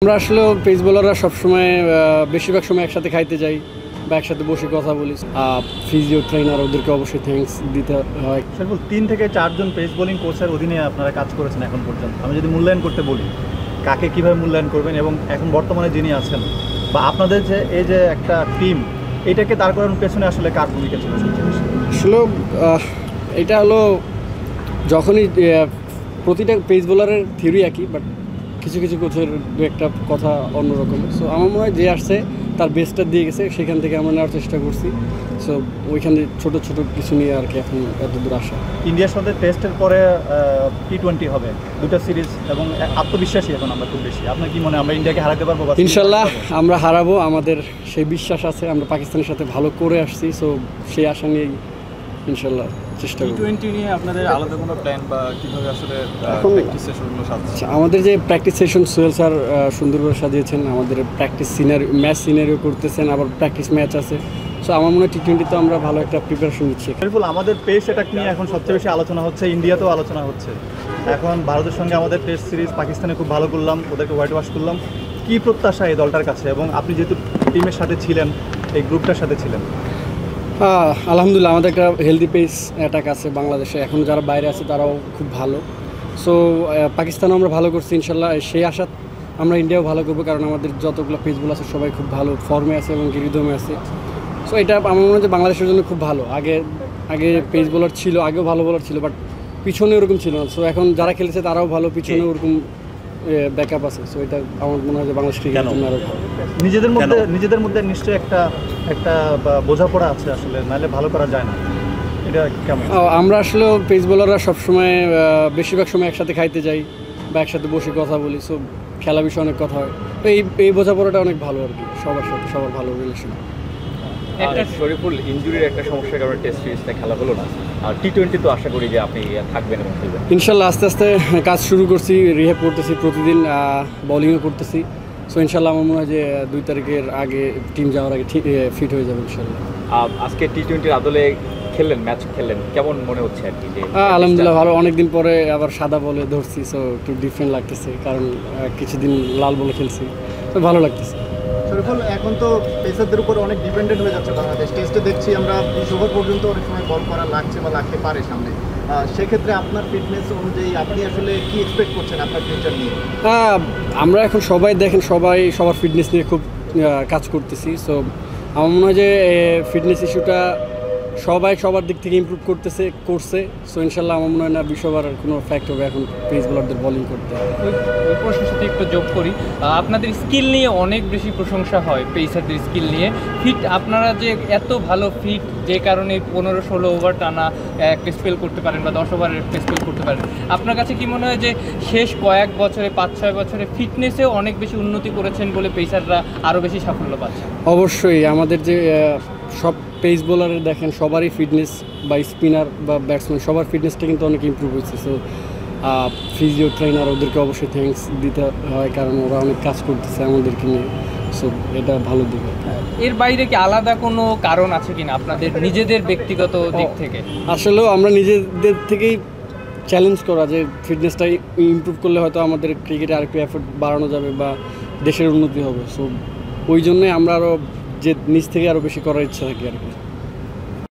আমরা আসলে পেস বোলাররা সবসময় বেশিরভাগ সময় একসাথে খাইতে যাই বা একসাথে বসে কথা বলি। ফিজিও ট্রেনার ওদেরকে অবশ্যই থ্যাঙ্কস দিতে হয়। শরীফুল 3 থেকে 4 জন পেস বোলিং কোচের অধীনে আপনারা কাজ করেছেন এখন পর্যন্ত। আমি যদি মূল্যায়ন করতে বলি, কাকে কীভাবে মূল্যায়ন করবেন এবং এখন বর্তমানে যিনি আছেন বা আপনাদের যে এই যে একটা টিম, এটাকে দাঁড় করানোর পেছনে আসলে কার ভূমিকা ছিল? আসলে এটা হলো যখনই প্রতিটা পেস বোলারের থিওরি একই, বাট কিছু কিছু কোচের দু একটা কথা অন্যরকম। সো আমার মনে হয় যে আসছে তার বেস্টটা দিয়ে গেছে, সেখান থেকে আমরা নেওয়ার চেষ্টা করছি। সো ওইখানে ছোটো ছোটো কিছু নিয়ে আর কি এখন এত দূর আসা। ইন্ডিয়ার সাথে টেস্টের পরে T20 হবে, দুটো সিরিজ, এবং আত্মবিশ্বাসী এখন আমরা খুব বেশি। আপনার কি মনে হয় আমরা ইন্ডিয়াকে হারাতে পারবো? ইনশাল্লাহ আমরা হারাবো, আমাদের সেই বিশ্বাস আছে। আমরা পাকিস্তানের সাথে ভালো করে আসছি, সো সেই আশা নিয়েই ইনশাল্লাহ চেষ্টা করব। T20 নিয়ে আপনাদের আলাদা কোনো প্ল্যান বা কীভাবে আসলে প্র্যাকটিস সেশনগুলো সাজাচ্ছেন? আমাদের যে প্র্যাকটিস সেশন সোহেল স্যার সুন্দর করে সাজিয়েছেন। আমাদের প্র্যাকটিস ম্যাচ সিনারিও করতেছেন, আবার প্র্যাকটিস ম্যাচ আছে। সো আমার মনে হয় T20 আমরা ভালো একটা প্রিপারেশন নিচ্ছি। শরীফুল, আমাদের পেস অ্যাটাক নিয়ে এখন সবচেয়ে বেশি আলোচনা হচ্ছে, ইন্ডিয়াতেও আলোচনা হচ্ছে। এখন ভারতের সঙ্গে আমাদের টেস্ট সিরিজ পাকিস্তানে খুব ভালো করলাম, ওদেরকে হোয়াইট ওয়াশ করলাম। কী প্রত্যাশা এই দলটার কাছে, এবং আপনি যেহেতু টিমের সাথে ছিলেন, এই গ্রুপটার সাথে ছিলেন? আলহামদুলিল্লাহ আমাদের একটা হেলদি পেস অ্যাটাক আছে বাংলাদেশে। এখন যারা বাইরে আছে তারাও খুব ভালো। সো পাকিস্তানও আমরা ভালো করছি ইনশাল্লাহ। সেই আশা আমরা ইন্ডিয়াও ভালো করবো, কারণ আমাদের যতগুলো পেসগুলো আছে সবাই খুব ভালো ফর্মে আছে এবং রিদমে আছে। সো এটা আমার মনে হয় যে বাংলাদেশের জন্য খুব ভালো। আগে পেস বোলার ছিল, আগেও ভালো বোলার ছিল, বাট পিছনে ওরকম ছিল না। সো এখন যারা খেলেছে তারাও ভালো, পিছনে ওরকম ব্যাকআপ আছে। সো এটা আমার মনে হয় যে বাংলাদেশ ক্রিকেটের জন্য আরও ভালো। নিজেদের মধ্যে নিশ্চয়ই একটা বোঝাপড়া আছে, আসলে নাহলে ভালো করা যায় না। এটা কেমন? আমরা আসলে পেস বোলাররা সবসময় বেশিরভাগ সময় একসাথে খাইতে যাই বা একসাথে বসে কথা বলি। সো খেলা বিষয়ে অনেক কথা হয়। তো এই বোঝাপড়াটা অনেক ভালো আর কি, সবার সাথে সবার ভালো রিলেশন। শরীফুল, ইনজুরির একটা সমস্যার কারণে টেস্ট সিরিজটা খেলা হলো না। আর T20 তো আশা করি যে আপনি থাকবেন এবং খেলবেন ইনশাল্লাহ। আস্তে আস্তে কাজ শুরু করছি, রিহ্যাব করতেছি, প্রতিদিন বোলিংও করতেছি। সো ইনশাল্লাহ আমার মনে হয় যে 2 তারিখের আগে টিম যাওয়ার আগে ঠিক ফিট হয়ে যাবে ইনশাল্লাহ। আজকে T20 আদলে ম্যাচ খেললেন, কেমন মনে হচ্ছে আর কি? আলহামদুলিল্লাহ ভালো। অনেকদিন পরে আবার সাদা বলে ধরছি, সো একটু ডিফারেন্ট লাগতেছে, কারণ কিছুদিন লাল বলে খেলছি, তো ভালো লাগতেছে। শরীফুল, এখন তো পেসারদের উপর অনেক ডিপেন্ডেন্ট হয়ে যাচ্ছে বাংলাদেশ। টেস্টে দেখছি আমরা 20 ওভার পর্যন্ত অনেক সময় বল করা লাগছে বা লাগতে পারে সামনে। সেক্ষেত্রে আপনার ফিটনেস অনুযায়ী আপনি আসলে কি এক্সপেক্ট করছেন আপনার ফিউচার নিয়ে? আমরা এখন সবার ফিটনেস নিয়ে খুব কাজ করতেছি। সো আমার মনে হয় যে ফিটনেস ইস্যুটা সবার দিক থেকে ইমপ্রুভ করছে। সো ইনশাল্লাহ আমার মনে হয় না 20 ওভার কোনো ফ্যাক্ট হবে এখন পেস বোলারদের বোলিং করতে। ওই প্রশ্নের সাথে একটু যোগ করি, আপনাদের স্কিল নিয়ে অনেক বেশি প্রশংসা হয়, পেসারদের স্কিল নিয়ে। ফিট আপনারা যে এত ভালো ফিট, যে কারণে 15-16 ওভার টানা একটা স্পেল করতে পারেন বা 10 ওভারের একটা স্পেল করতে পারেন। আপনার কাছে কি মনে হয় যে শেষ কয়েক বছরে 5-6 বছরে ফিটনেসেও অনেক বেশি উন্নতি করেছেন বলে পেসাররা আরও বেশি সাফল্য পাচ্ছে? অবশ্যই আমাদের যে সব পেস বোলারের দেখেন সবারই ফিটনেস বা স্পিনার বা ব্যাটসম্যান সবার ফিটনেসটা কিন্তু অনেক ইমপ্রুভ হয়েছে। সো ফিজিও ট্রেনার ওদেরকে অবশ্যই থ্যাঙ্কস দিতে হয়, কারণ ওরা অনেক কাজ করতেছে আমাদেরকে নিয়ে। সো এটা ভালো দিক। এর বাইরে কি আলাদা কোনো কারণ আছে কিনা আপনাদের নিজেদের ব্যক্তিগত দিক থেকে? আসলেও আমরা নিজেদের থেকেই চ্যালেঞ্জ করা যে ফিটনেসটা ইমপ্রুভ করলে হয়তো আমাদের ক্রিকেটে আরেকটু এফোর্ট বাড়ানো যাবে বা দেশের উন্নতি হবে। সো ওই জন্যই আমরা আরও যে নিজ থেকে আরও বেশি করার ইচ্ছা থাকে আর কি।